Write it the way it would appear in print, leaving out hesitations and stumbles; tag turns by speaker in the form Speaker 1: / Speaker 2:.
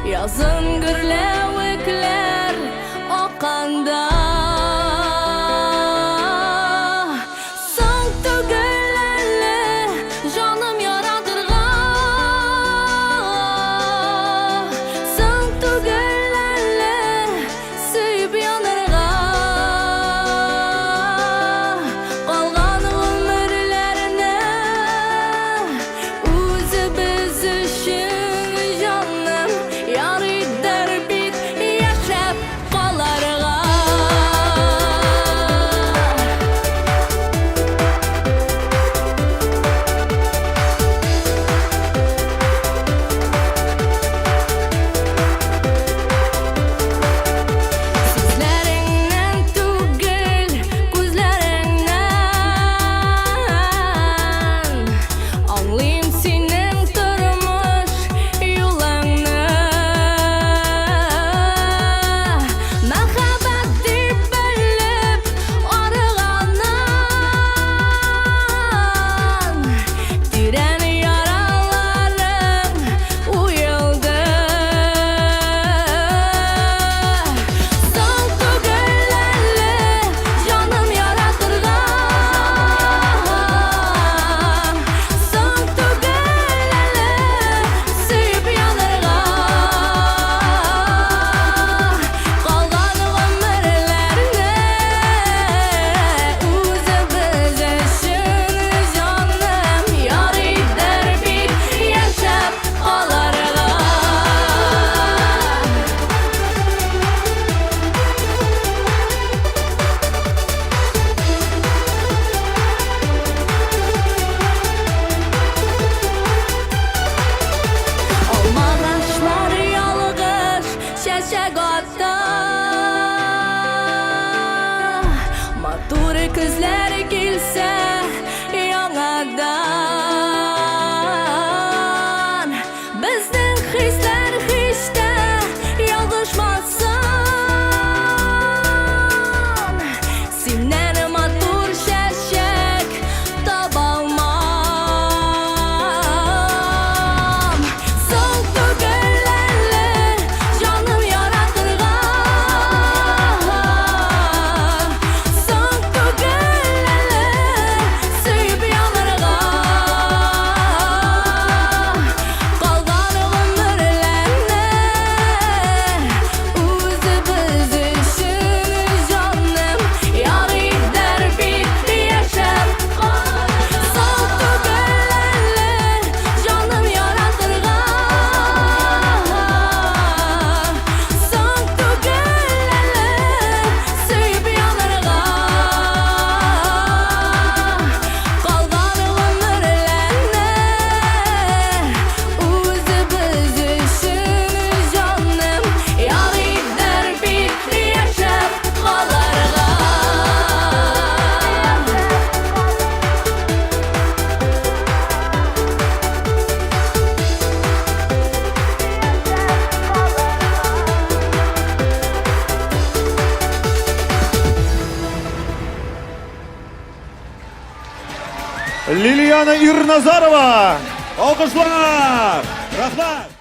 Speaker 1: Yazın gürlevekler okanda Son tügülerle canım yaradırga Son tügülerle süyüp yanırga Kalgan ömürlerine Özü biz üçün canım Yarıdır bit yaşap kalarga Sizlerinden tügül gözlerinden Anlayayım senin durmuş yolunu Merhabat deyip bölüp arıganan Diren yaralarım uyuldu Son tügülerle canım yaratırga Son tügülerle süyüp yanırga Kalgan ömürlerine Özü biz üçün canım Yarıdır bit yaşap kalarga Olmağaçlar yalgış çeçek atta Matur kızlar gelse yanadan Bizden hisler hiç de yalgışmasın Senden matur çeçek tabamam Son tügülerle canım yaratırga Son tügülerle süyüp yanırga Kalgan ömürlerine Özü biz üçün canım Yarıdır bit yaşap Son tügülerle canım yaratırga Son tügülerle süyüp yanırga Kalgan ömürlerine Özü biz üçün canım Yarıdır bit yaşap kalarga
Speaker 2: Liliana Irnazarova. Alkışlar. Rahmat.